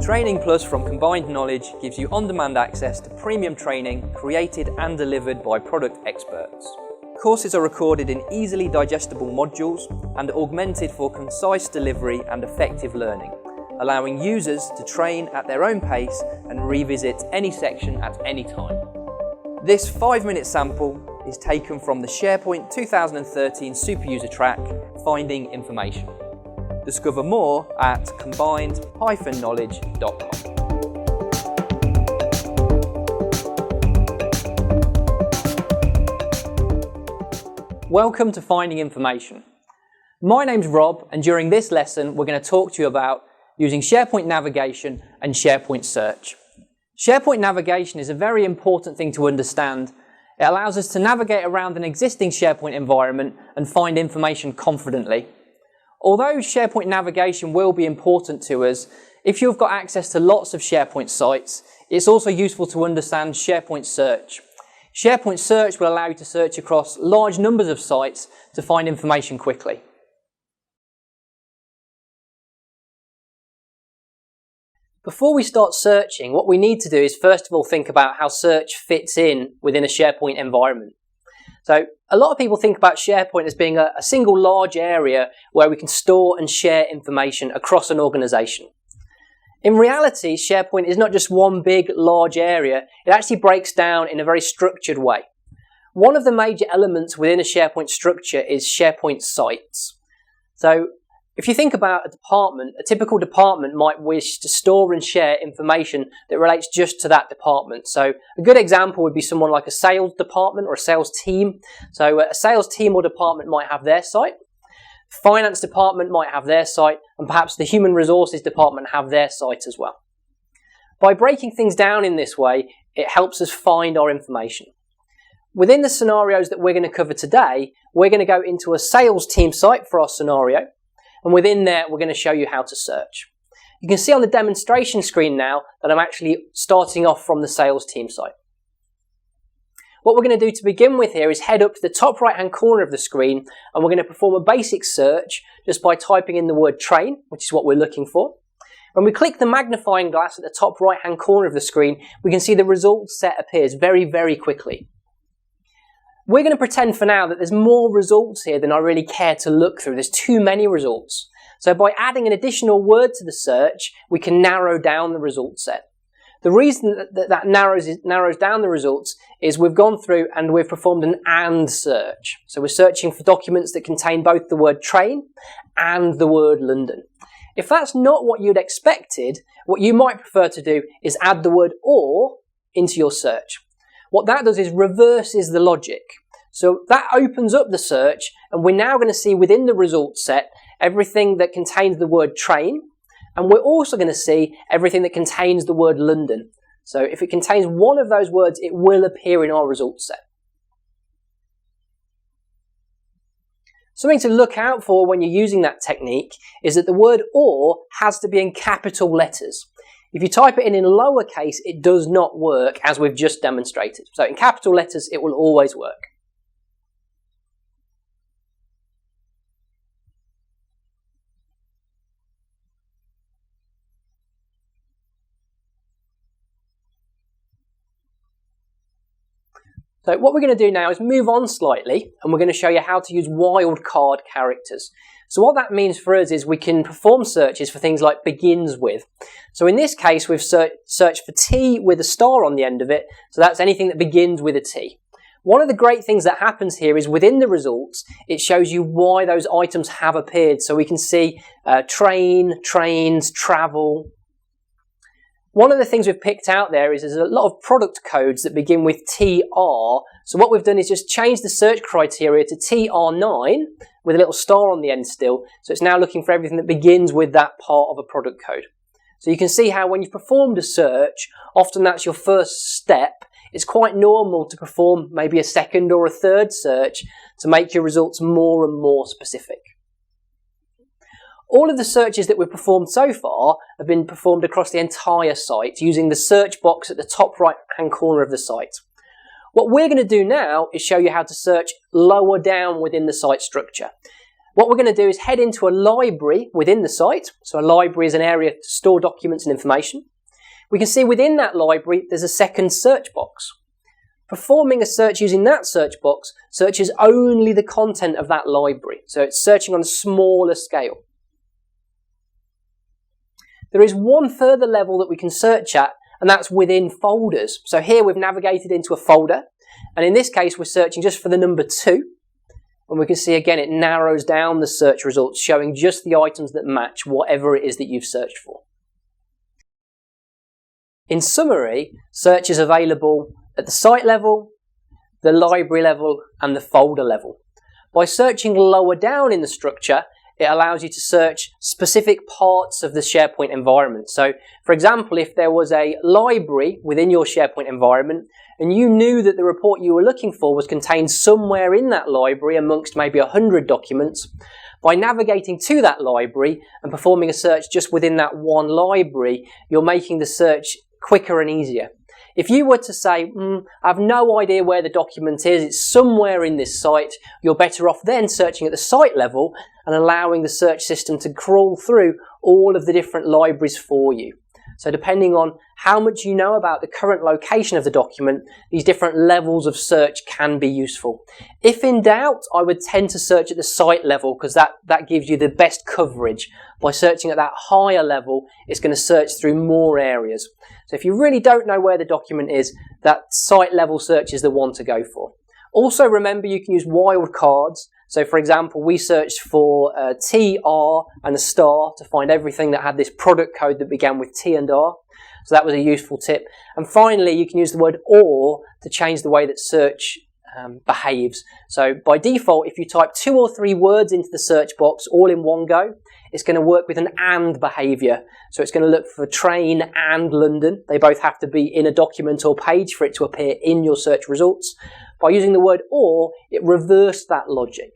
Training Plus from Combined Knowledge gives you on-demand access to premium training created and delivered by product experts. Courses are recorded in easily digestible modules and augmented for concise delivery and effective learning, allowing users to train at their own pace and revisit any section at any time. This 5-minute sample is taken from the Sharepoint 2013 Superuser track, Finding Information. Discover more at combined-knowledge.com. Welcome to Finding Information. My name's Rob, and during this lesson we're going to talk to you about using SharePoint Navigation and SharePoint Search. SharePoint Navigation is a very important thing to understand. It allows us to navigate around an existing SharePoint environment and find information confidently. Although SharePoint Navigation will be important to us, if you've got access to lots of SharePoint sites, it's also useful to understand SharePoint Search. SharePoint Search will allow you to search across large numbers of sites to find information quickly. Before we start searching, what we need to do is first of all think about how search fits in within a SharePoint environment. So a lot of people think about SharePoint as being a single large area where we can store and share information across an organization. In reality, SharePoint is not just one big large area, it actually breaks down in a very structured way. One of the major elements within a SharePoint structure is SharePoint sites. So if you think about a department, a typical department might wish to store and share information that relates just to that department. So a good example would be someone like a sales department or a sales team. So a sales team or department might have their site, finance department might have their site, and perhaps the human resources department have their site as well. By breaking things down in this way, it helps us find our information. Within the scenarios that we're going to cover today, we're going to go into a sales team site for our scenario. And within there, we're going to show you how to search. You can see on the demonstration screen now that I'm actually starting off from the sales team site. What we're going to do to begin with here is head up to the top right-hand corner of the screen, and we're going to perform a basic search just by typing in the word train, which is what we're looking for. When we click the magnifying glass at the top right-hand corner of the screen, we can see the results set appears very, very quickly. We're going to pretend for now that there's more results here than I really care to look through. There's too many results. So by adding an additional word to the search, we can narrow down the result set. The reason that narrows down the results is we've gone through and we've performed an AND search. So we're searching for documents that contain both the word train and the word London. If that's not what you'd expected, what you might prefer to do is add the word or into your search. What that does is reverses the logic. So that opens up the search, and we're now going to see within the result set everything that contains the word train, and we're also going to see everything that contains the word London. So if it contains one of those words, it will appear in our result set. Something to look out for when you're using that technique is that the word or has to be in capital letters. If you type it in lowercase, it does not work, as we've just demonstrated. So in capital letters, it will always work. So what we're going to do now is move on slightly, and we're going to show you how to use wildcard characters. So what that means for us is we can perform searches for things like begins with. So in this case, we've searched for T with a star on the end of it. So that's anything that begins with a T. One of the great things that happens here is within the results, it shows you why those items have appeared. So we can see train, trains, travel. One of the things we've picked out there is there's a lot of product codes that begin with TR. So what we've done is just change the search criteria to TR9 with a little star on the end still. So it's now looking for everything that begins with that part of a product code. So you can see how when you've performed a search, often that's your first step. It's quite normal to perform maybe a second or a third search to make your results more and more specific. All of the searches that we've performed so far have been performed across the entire site using the search box at the top right-hand corner of the site. What we're going to do now is show you how to search lower down within the site structure. What we're going to do is head into a library within the site. So a library is an area to store documents and information. We can see within that library there's a second search box. Performing a search using that search box searches only the content of that library. So it's searching on a smaller scale. There is one further level that we can search at, and that's within folders. So here we've navigated into a folder, and in this case we're searching just for the number 2. And we can see again it narrows down the search results, showing just the items that match whatever it is that you've searched for. In summary, search is available at the site level, the library level, and the folder level. By searching lower down in the structure, it allows you to search specific parts of the SharePoint environment. So, for example, if there was a library within your SharePoint environment and you knew that the report you were looking for was contained somewhere in that library amongst maybe 100 documents, by navigating to that library and performing a search just within that one library, you're making the search quicker and easier. If you were to say, I have no idea where the document is, it's somewhere in this site, you're better off then searching at the site level and allowing the search system to crawl through all of the different libraries for you. So depending on how much you know about the current location of the document, these different levels of search can be useful. If in doubt, I would tend to search at the site level because that gives you the best coverage. By searching at that higher level, it's going to search through more areas. So if you really don't know where the document is, that site level search is the one to go for. Also remember you can use wildcards. So for example, we searched for T, R and a star to find everything that had this product code that began with T and R. So that was a useful tip. And finally, you can use the word OR to change the way that search behaves. So by default, if you type 2 or 3 words into the search box all in one go, it's going to work with an AND behavior. So it's going to look for train and London. They both have to be in a document or page for it to appear in your search results. By using the word OR, it reversed that logic.